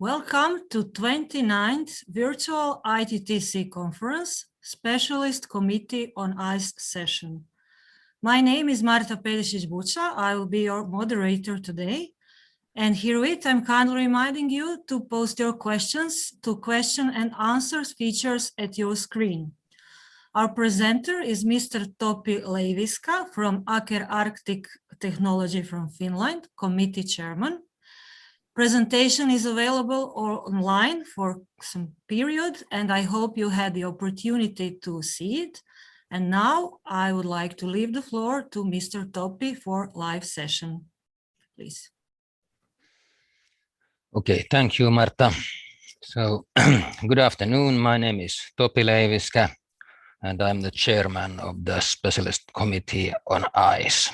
Welcome to 29th Virtual ITTC Conference, Specialist Committee on ICE session. My name is Marta Pedesic-Bucha. I will be your moderator today. And herewith, I'm kindly reminding you to post your questions to question and answers features at your screen. Our presenter is Mr. Topi Leiviska from Aker Arctic Technology from Finland, Committee Chairman. Presentation is available online for some period, and I hope you had the opportunity to see it. And now I would like to leave the floor to Mr. Topi for live session, please. Okay, thank you, Marta. So, good afternoon. My name is Topi Leiviska, and I'm the chairman of the Specialist Committee on ICE.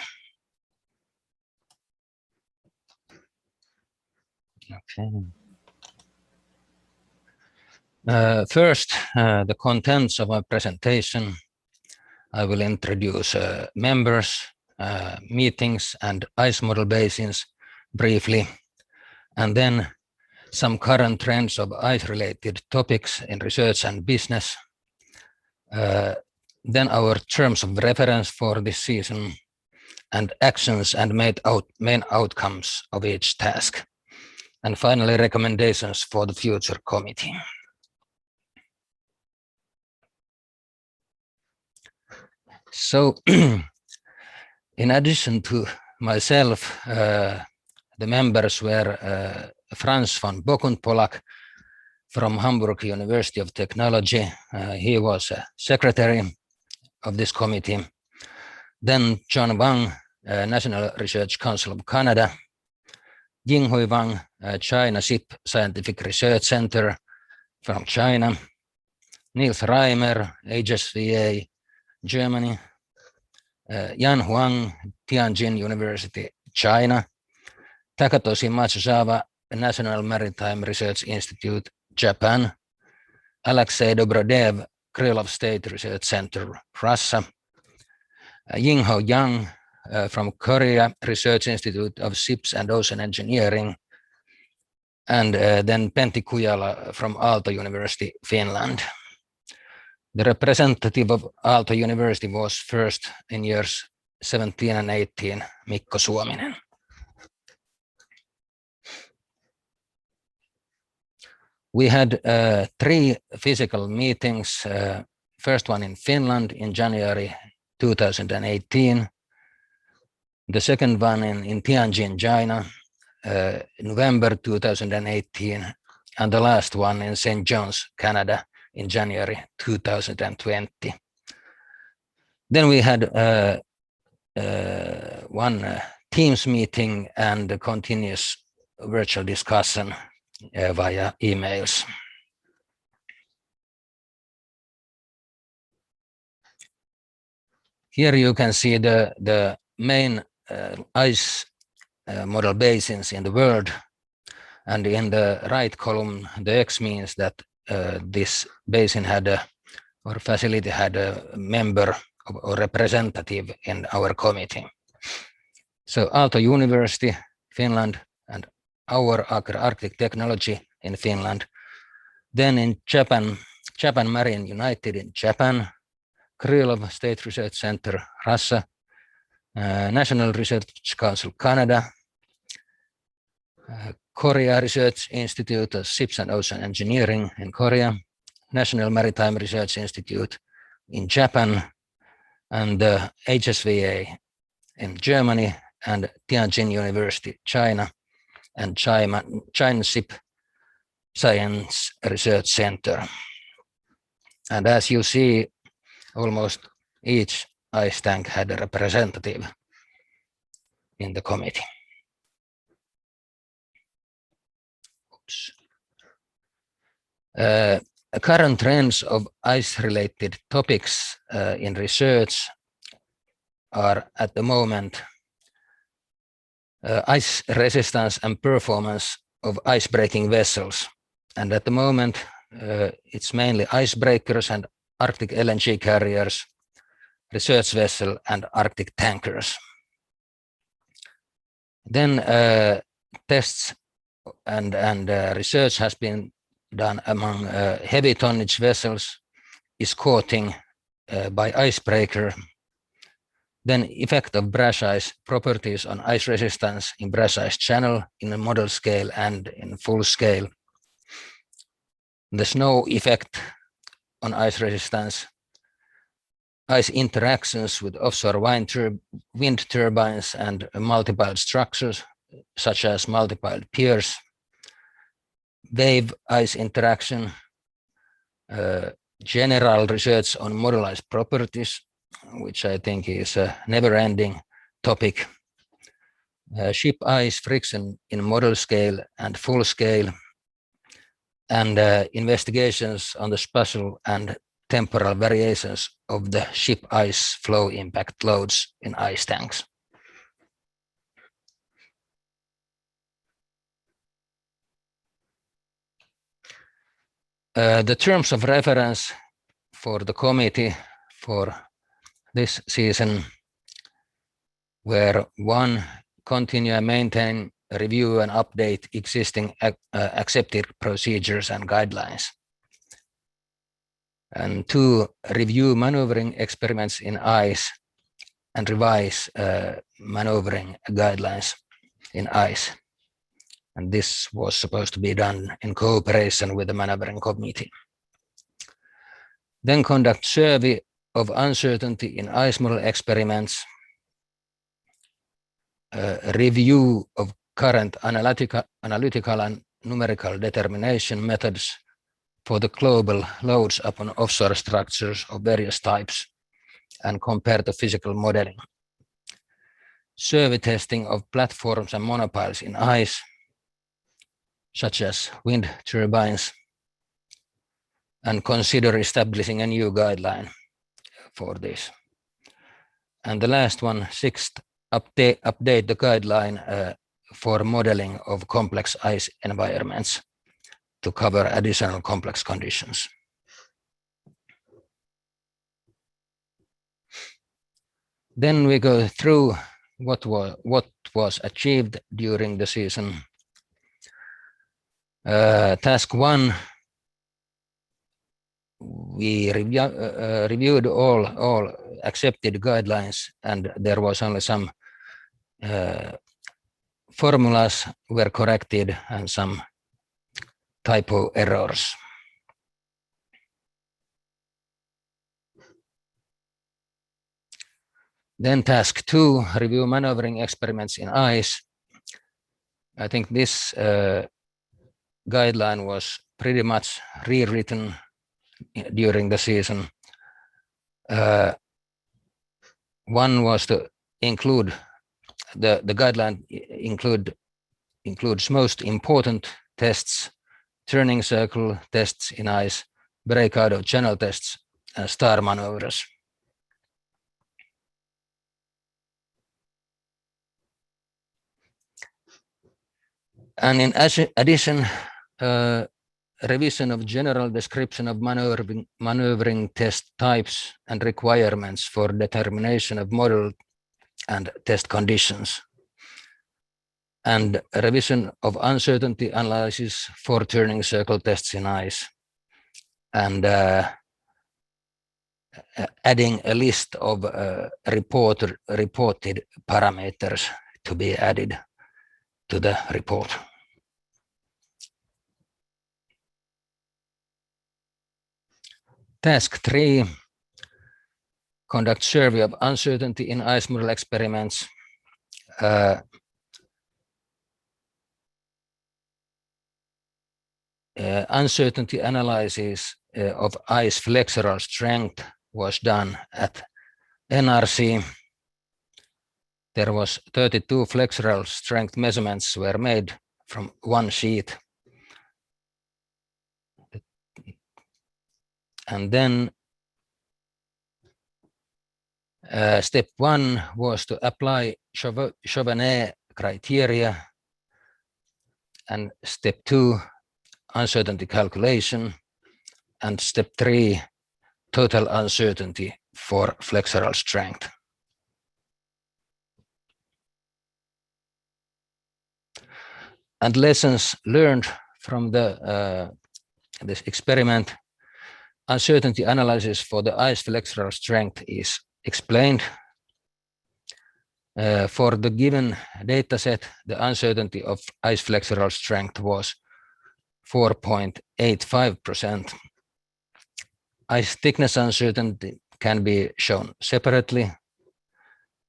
Okay. First, the contents of our presentation. I will introduce members, meetings, and ICE model basins briefly, and then some current trends of ICE-related topics in research and business. Then our terms of reference for this season, and actions and main outcomes of each task. And finally, recommendations for the future committee. So, in addition to myself, the members were Franz von Bockund-Polak from Hamburg University of Technology. He was a secretary of this committee. Then John Wang, National Research Council of Canada. Yinghui Wang, China SIP Scientific Research Center from China. Niels Reimer, HSVA, Germany. Yan Huang, Tianjin University, China. Takatoshi Matsuzawa, National Maritime Research Institute, Japan. Alexei Dobrodev, Krylov State Research Center, Russia. Yingho Yang, from Korea Research Institute of Ships and Ocean Engineering, and then Pentti Kujala from Aalto University, Finland. The representative of Aalto University was first in years 17 and 18, Mikko Suominen. We had 3 physical meetings, first one in Finland in January 2018, the second one in Tianjin, China, November 2018, and the last one in St. John's, Canada, in January 2020. Then we had one Teams meeting and a continuous virtual discussion via emails. Here you can see the main ICE model basins in the world, and in the right column the X means that this basin had or facility had a member or representative in our committee. So Aalto University, Finland, and our Aker Arctic Technology in Finland. Then in Japan, Japan Marine United in Japan, Krylov State Research Center, Russia, National Research Council Canada, Korea Research Institute of Ships and Ocean Engineering in Korea, National Maritime Research Institute in Japan, and HSVA in Germany, and Tianjin University, China, and China SIP Science Research Center. And as you see, almost each ICE tank had a representative in the committee. Current trends of ICE-related topics in research are at the moment ice resistance and performance of ice-breaking vessels. And at the moment, it's mainly icebreakers and Arctic LNG carriers, research vessel, and Arctic tankers. Then tests and research has been done among heavy tonnage vessels is coating by icebreaker. Then effect of brash ice, properties on ice resistance in brash ice channel in a model scale and in full scale. The snow effect on ice resistance, ice interactions with offshore wind turbines and multiple structures such as multiple piers, wave ice interaction, general research on model ice properties, which I think is a never-ending topic, ship ice friction in model scale and full scale, and investigations on the spatial and temporal variations of the ship ice flow impact loads in ice tanks. The terms of reference for the committee for this season were: 1, continue and maintain, review and update existing accepted procedures and guidelines. And 2, review maneuvering experiments in ice and revise maneuvering guidelines in ice. And this was supposed to be done in cooperation with the maneuvering committee. Then conduct survey of uncertainty in ice model experiments, review of current analytical and numerical determination methods for the global loads upon offshore structures of various types and compare the physical modeling. Survey testing of platforms and monopiles in ice, such as wind turbines, and consider establishing a new guideline for this. And the last one, 6th, update the guideline for modeling of complex ice environments to cover additional complex conditions. Then we go through what was achieved during the season. Task 1, we reviewed all accepted guidelines, and there was only some formulas were corrected and some typo errors. Then task 2, review maneuvering experiments in ice. I think this guideline was pretty much rewritten during the season. One was to include the guideline includes most important tests, turning circle tests in ice, breakout of channel tests, and star maneuvers. And in addition, revision of general description of maneuvering test types and requirements for determination of model and test conditions, and a revision of uncertainty analysis for turning circle tests in ice, and adding a list of reported parameters to be added to the report. Task 3, conduct survey of uncertainty in ice model experiments. Uncertainty analysis of ice flexural strength was done at NRC. There was 32 flexural strength measurements were made from one sheet. And then step 1 was to apply Chauvenet criteria, and step 2, uncertainty calculation, and step 3, total uncertainty for flexural strength. And lessons learned from this experiment: uncertainty analysis for the ice flexural strength is explained. For the given data set, the uncertainty of ice flexural strength was 4.85%. Ice thickness uncertainty can be shown separately,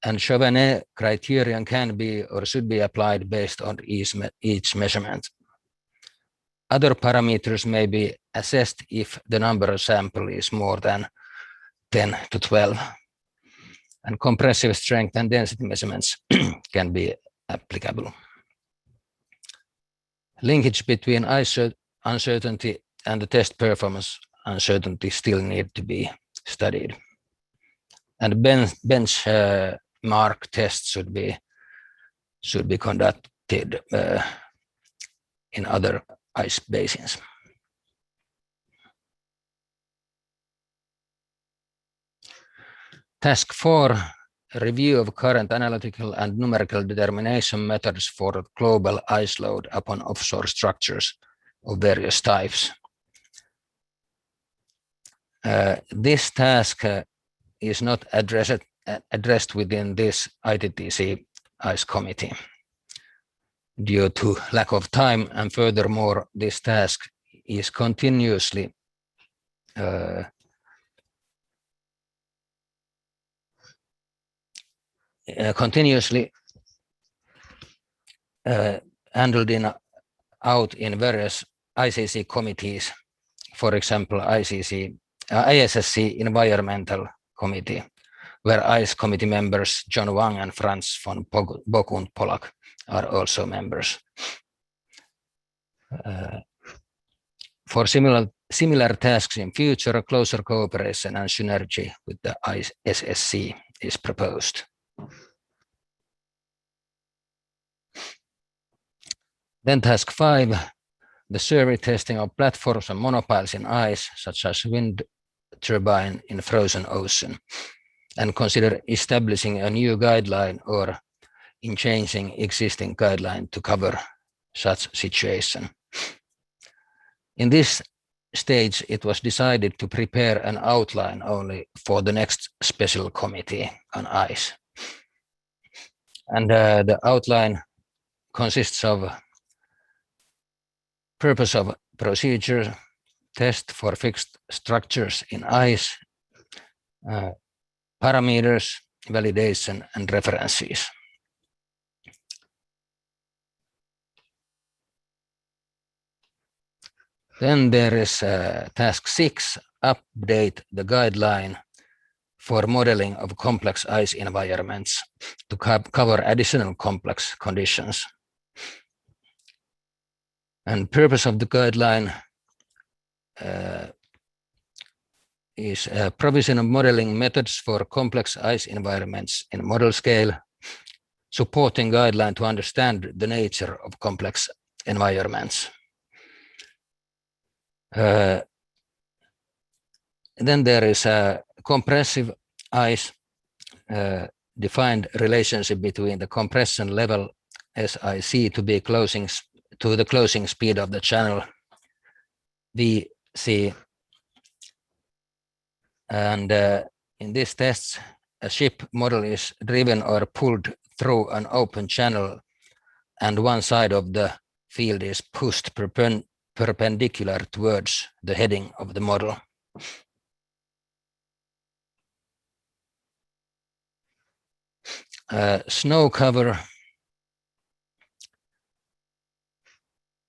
and Chauvenet criterion can be or should be applied based on each measurement. Other parameters may be assessed if the number of sample is more than 10 to 12. And compressive strength and density measurements can be applicable. Linkage between ice uncertainty and the test performance uncertainty still need to be studied. And benchmark tests should be conducted in other ice basins. Task 4, review of current analytical and numerical determination methods for global ice load upon offshore structures of various types. This task is not addressed within this ITTC Ice Committee due to lack of time, and furthermore, this task is continuously handled out in various ICC committees, for example, ISSC Environmental Committee, where ICE committee members John Wang and Franz von Bock-und-Pollack are also members. For similar tasks in future, closer cooperation and synergy with the ISSC is proposed. Then task 5, the survey testing of platforms and monopiles in ice, such as wind turbine in frozen ocean, and consider establishing a new guideline or in changing existing guideline to cover such situation. In this stage, it was decided to prepare an outline only for the next special committee on ice. And the outline consists of purpose of procedure, test for fixed structures in ice, parameters, validation, and references. Then there is task 6, update the guideline for modeling of complex ice environments to cover additional complex conditions. And purpose of the guideline is provision of modeling methods for complex ice environments in model scale, supporting guideline to understand the nature of complex environments. Then there is a compressive ice, defined relationship between the compression level SIC to be to the closing speed of the channel VC. And in these tests, a ship model is driven or pulled through an open channel, and one side of the field is pushed perpendicular towards the heading of the model. Snow cover,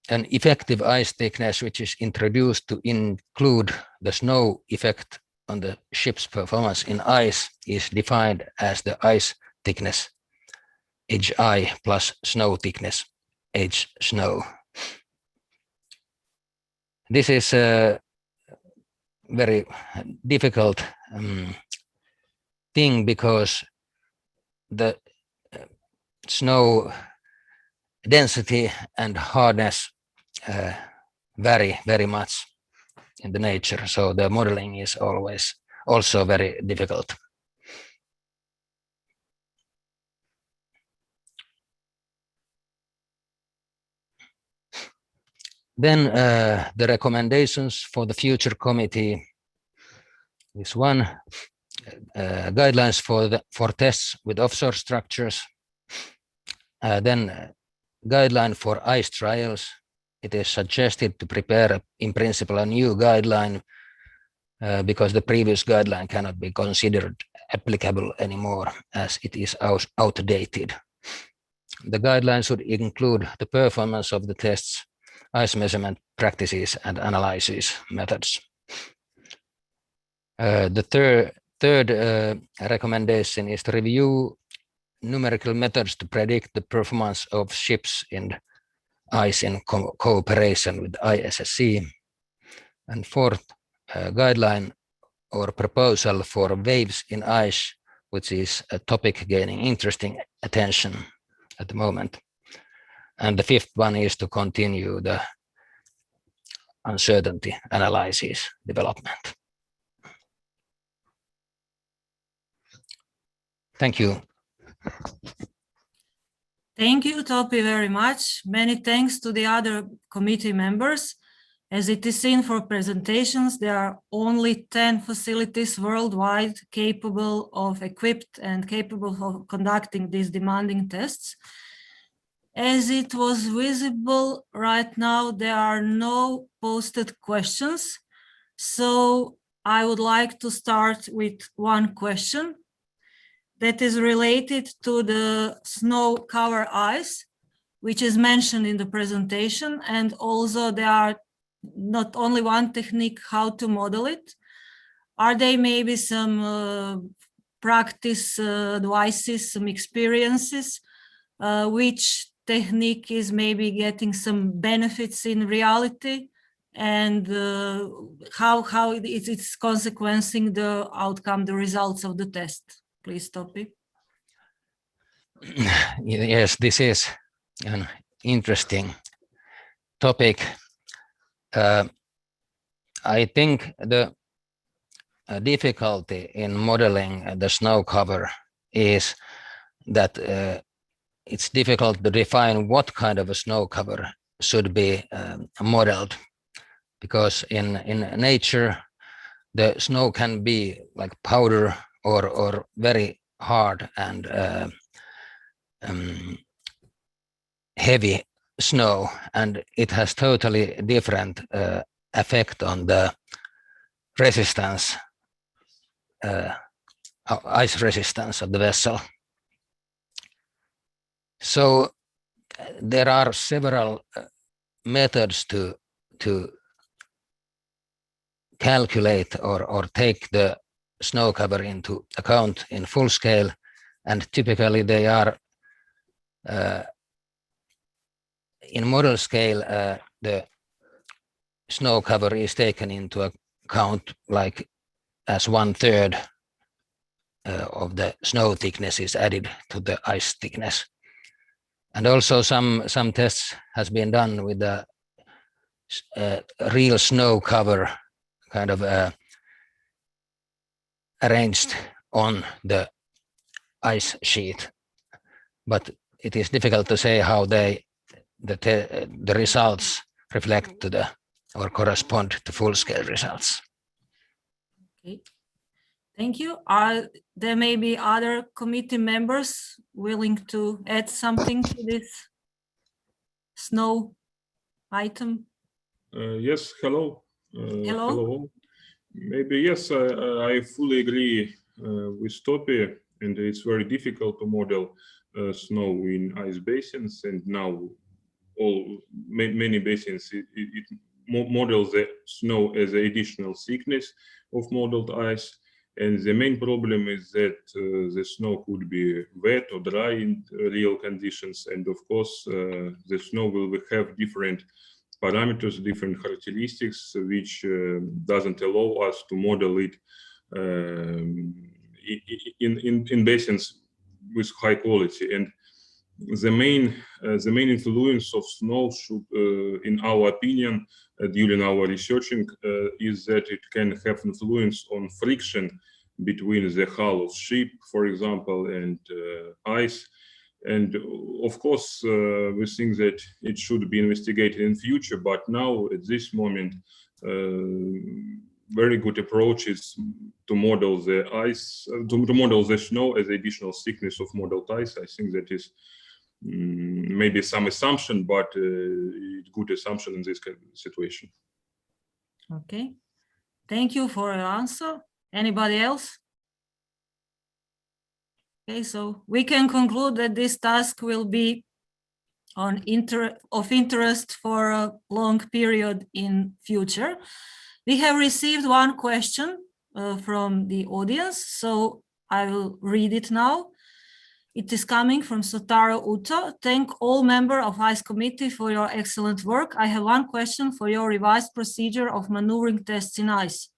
an effective ice thickness which is introduced to include the snow effect on the ship's performance in ice is defined as the ice thickness HI plus snow thickness H snow. This is a very difficult thing because the snow density and hardness vary very much in the nature, so the modeling is always also very difficult. Then the recommendations for the future committee is one, guidelines for tests with offshore structures. Then guideline for ice trials. It is suggested to prepare, in principle, a new guideline because the previous guideline cannot be considered applicable anymore as it is outdated. The guideline should include the performance of the tests, ice measurement practices, and analysis methods. The third recommendation is to review numerical methods to predict the performance of ships in ice in cooperation with ISSC. And fourth, guideline or proposal for waves in ice, which is a topic gaining interesting attention at the moment. And the fifth one is to continue the uncertainty analysis development. Thank you. Thank you, Topi, very much. Many thanks to the other committee members. As it is seen for presentations, there are only 10 facilities worldwide capable of equipped and capable of conducting these demanding tests. As it was visible right now, there are no posted questions. So I would like to start with one question that is related to the snow cover ice, which is mentioned in the presentation. And also there are not only one technique how to model it. Are there maybe some practice advices, some experiences, which technique is maybe getting some benefits in reality, and how it's consequencing the outcome, the results of the test? Please, Topi. Yes, this is an interesting topic. I think the difficulty in modeling the snow cover is that it's difficult to define what kind of a snow cover should be modeled, because in nature the snow can be like powder or very hard and heavy snow, and it has totally different effect on the resistance, ice resistance of the vessel. So there are several methods to calculate or take the snow cover into account in full scale, and typically they are in model scale. The snow cover is taken into account like as 1/3 of the snow thickness is added to the ice thickness. And also some tests has been done with the real snow cover kind of arranged on the ice sheet, but it is difficult to say how the results reflect to the or correspond to full-scale results. Okay, thank you. Are there maybe other committee members willing to add something to this snow item? Yes, hello. Hello. Hello. Maybe, yes, I fully agree with Topi, and it's very difficult to model snow in ice basins, and now many basins it models the snow as an additional thickness of modeled ice, and the main problem is that the snow could be wet or dry in real conditions, and of course the snow will have different parameters, different characteristics, which doesn't allow us to model it in basins with high quality. And the main influence of snow should, in our opinion, during our researching, is that it can have influence on friction between the hull of ship, for example, and ice. And of course, we think that it should be investigated in future, but now at this moment, very good approach is to model the ice, to model the snow as additional thickness of modeled ice. I think that is maybe some assumption, but it's good assumption in this kind of situation. Okay, thank you for your answer. Anybody else? Okay, so we can conclude that this task will be of interest for a long period in future. We have received one question from the audience, so I will read it now. It is coming from Sotaro Uto. Thank all members of ICE committee for your excellent work. I have one question for your revised procedure of maneuvering tests in ICE.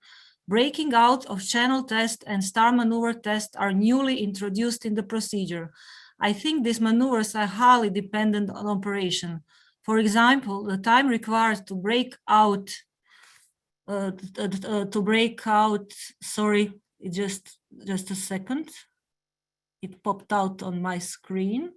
Breaking out of channel test and star maneuver test are newly introduced in the procedure. I think these maneuvers are highly dependent on operation. For example, the time required to break out, sorry, just a second. It popped out on my screen.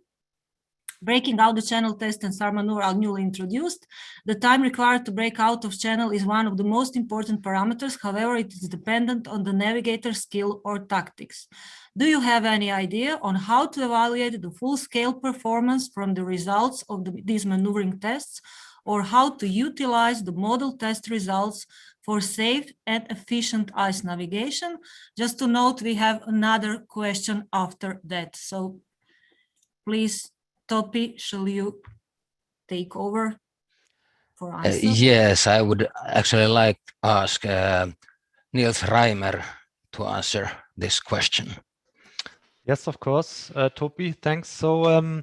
Breaking out the channel test and star maneuver are newly introduced. The time required to break out of channel is one of the most important parameters. However, it is dependent on the navigator's skill or tactics. Do you have any idea on how to evaluate the full-scale performance from the results of these maneuvering tests, or how to utilize the model test results for safe and efficient ice navigation? Just to note, we have another question after that. So please, Topi, shall you take over for answer? Yes, I would actually like to ask Niels Reimer to answer this question. Yes, of course, Topi, thanks. So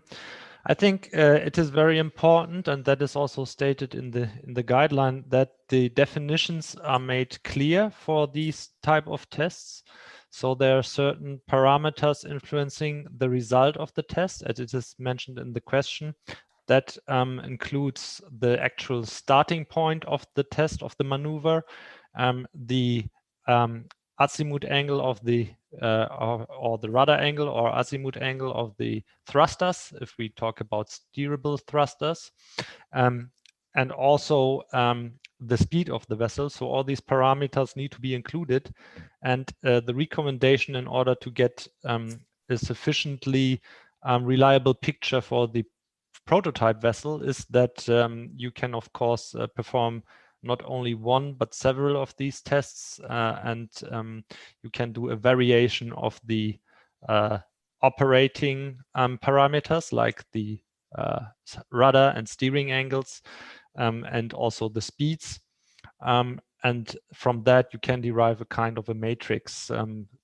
I think it is very important, and that is also stated in the guideline, that the definitions are made clear for these type of tests. So there are certain parameters influencing the result of the test, as it is mentioned in the question. That includes the actual starting point of the test of the maneuver, the azimuth angle of the or the rudder angle or azimuth angle of the thrusters, if we talk about steerable thrusters, and also the speed of the vessel. So all these parameters need to be included, and the recommendation in order to get a sufficiently reliable picture for the prototype vessel is that you can, of course, perform not only one but several of these tests, and you can do a variation of the operating parameters like the rudder and steering angles, and also the speeds, and from that you can derive a kind of a matrix,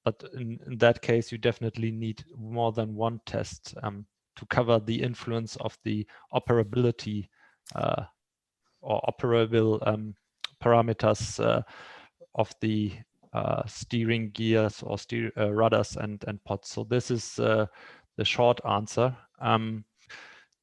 but in that case you definitely need more than one test to cover the influence of the operability or operable parameters of the steering gears or rudders and pods. So this is the short answer.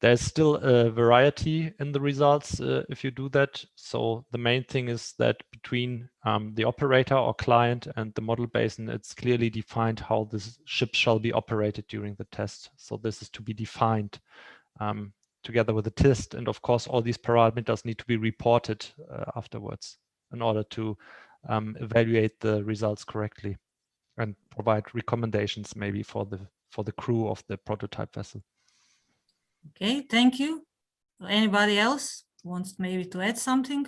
There's still a variety in the results if you do that. So the main thing is that between the operator or client and the model basin, it's clearly defined how this ship shall be operated during the test. So this is to be defined together with the test. And of course, all these parameters need to be reported afterwards in order to evaluate the results correctly and provide recommendations maybe for the crew of the prototype vessel. Okay, thank you. Anybody else wants maybe to add something?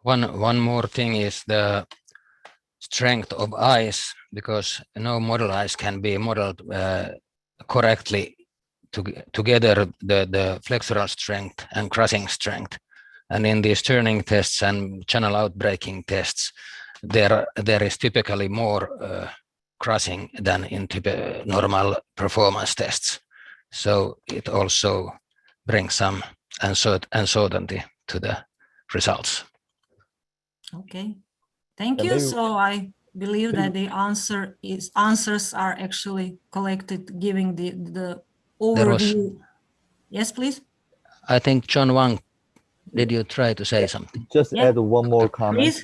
One more thing is the strength of ice, because no model ice can be modeled correctly together, the flexural strength and crushing strength. And in these turning tests and channel outbreaking tests, there is typically more crushing than in normal performance tests. So it also brings some uncertainty to the results. Okay, thank you. So I believe that the answers are actually collected, giving the overview. Yes, please. I think John Wang, did you try to say something? Just add one more comment.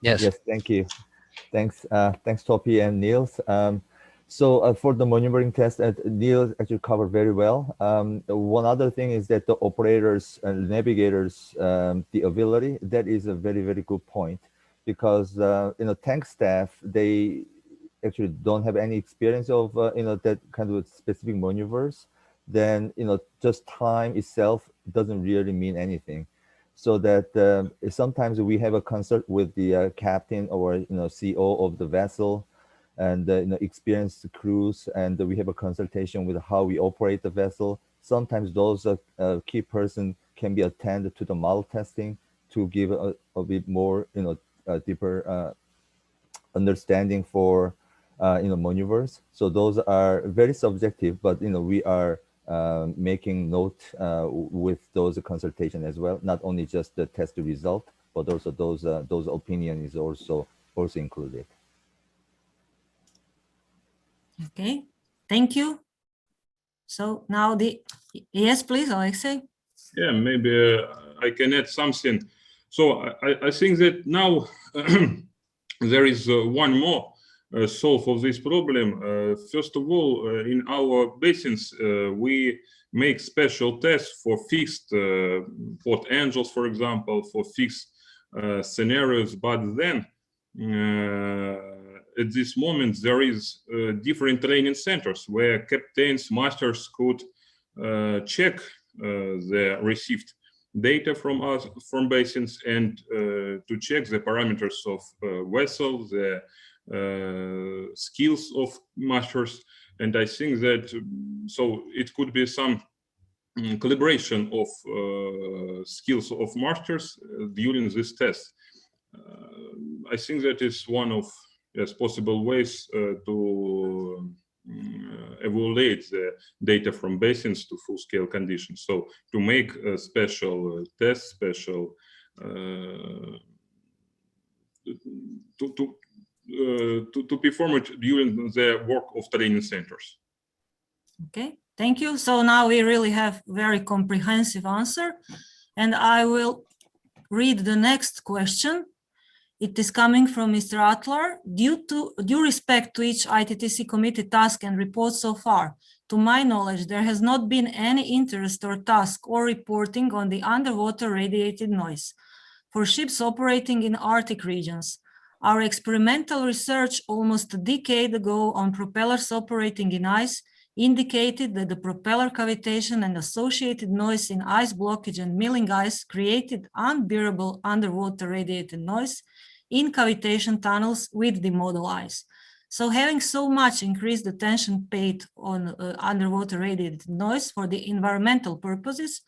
Yes. Yes, thank you. Thanks, Topi and Niels. So for the maneuvering test, Neil actually covered very well. One other thing is that the operators and navigators, the ability, that is a very, very good point, because tank staff, they actually don't have any experience of that kind of specific maneuvers. Then just time itself doesn't really mean anything. So that sometimes we have a consult with the captain or CO of the vessel, and experienced crews, and we have a consultation with how we operate the vessel. Sometimes those key person can be attended to the model testing to give a bit more deeper understanding for maneuvers. So those are very subjective, but we are making note with those consultation as well, not only just the test result, but also those opinion is also included. Okay, thank you. So now yes, please, Alexei. Yeah, maybe I can add something. So I think that now there is one more solve of this problem. First of all, in our basins, we make special tests for fixed port angles, for example, for fixed scenarios. But then at this moment, there is different training centers where captains, masters could check the received data from us, from basins, and to check the parameters of vessel, the skills of masters. And I think that so it could be some collaboration of skills of masters during this test. I think that is one of possible ways to evaluate the data from basins to full-scale conditions. So to make a special test, special to perform it during the work of training centers. Okay, thank you. So now we really have very comprehensive answer, and I will read the next question. It is coming from Mr. Atlar. Due respect to each ITTC committee task and report so far, to my knowledge, there has not been any interest or task or reporting on the underwater radiated noise for ships operating in Arctic regions. Our experimental research almost a decade ago on propellers operating in ice indicated that the propeller cavitation and associated noise in ice blockage and milling ice created unbearable underwater radiated noise in cavitation tunnels with the model ice. So having so much increased attention paid on underwater radiated noise for the environmental purposes,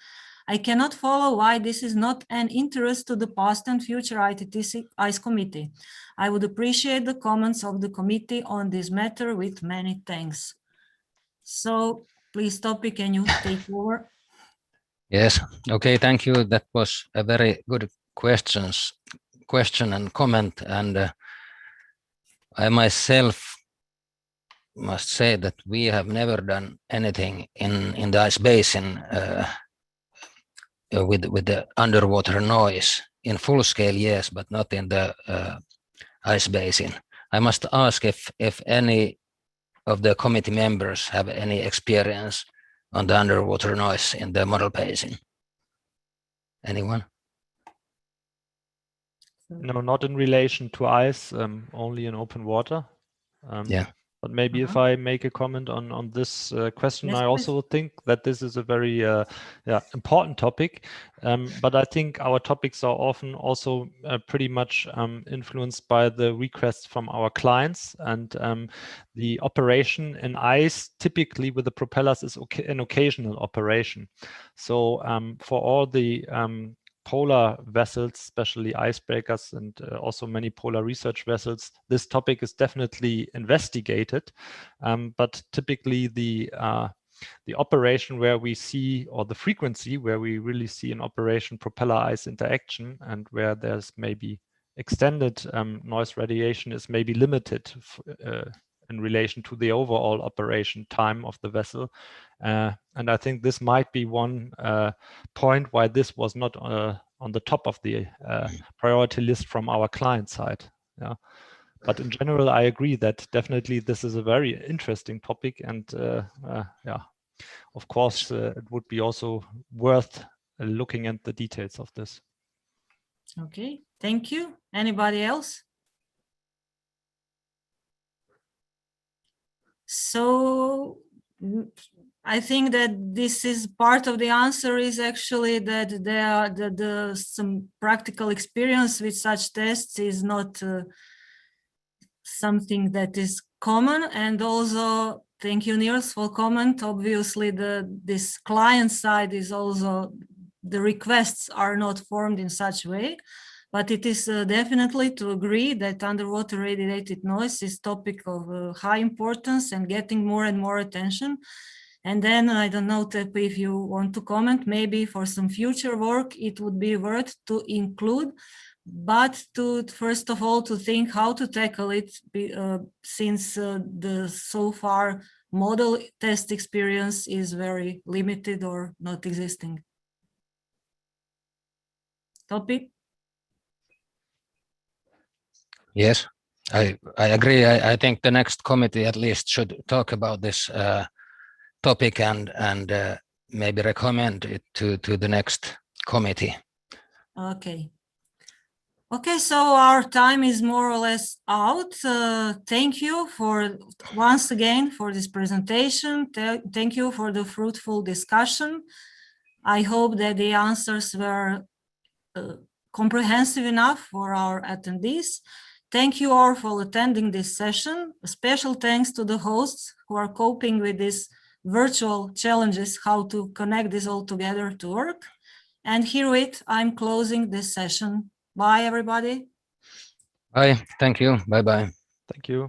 I cannot follow why this is not an interest to the past and future ITTC ICE committee. I would appreciate the comments of the committee on this matter with many thanks. So please, Topi, can you take over? Yes, okay, thank you. That was a very good question and comment, and I myself must say that we have never done anything in the ice basin with the underwater noise. In full scale, yes, but not in the ice basin. I must ask if any of the committee members have any experience on the underwater noise in the model basin. Anyone? No, not in relation to ice, only in open water. Yeah. But maybe if I make a comment on this question, Yes, I also think that this is a very important topic. But I think our topics are often also pretty much influenced by the requests from our clients, and the operation in ice typically with the propellers is an occasional operation. So for all the polar vessels, especially icebreakers, and also many polar research vessels, this topic is definitely investigated. But typically the operation where we see, or the frequency where we really see an operation propeller ice interaction, and where there's maybe extended noise radiation, is maybe limited in relation to the overall operation time of the vessel. And I think this might be one point why this was not on the top of the priority list from our client side. Yeah. But in general, I agree that definitely this is a very interesting topic, and yeah, of course, it would be also worth looking at the details of this. Okay, thank you. Anybody else? So I think that this is part of the answer is actually that there are some practical experience with such tests is not something that is common. And also, thank you, Niels, for comment. Obviously, this client side is also, the requests are not formed in such way, but it is definitely to agree that underwater radiated noise is topic of high importance and getting more and more attention. And then I don't know, Tepe, if you want to comment, maybe for some future work, it would be worth to include, but to first of all, to think how to tackle it, since the so far model test experience is very limited or not existing. Topic? Yes, I agree. I think the next committee at least should talk about this topic and maybe recommend it to the next committee. Okay. Okay, so our time is more or less out. Thank you for once again for this presentation. Thank you for the fruitful discussion. I hope that the answers were comprehensive enough for our attendees. Thank you all for attending this session. A special thanks to the hosts who are coping with these virtual challenges, how to connect this all together to work. And herewith, I'm closing this session. Bye, everybody. Bye. Thank you. Bye-bye. Thank you.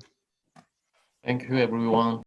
Thank you, everyone.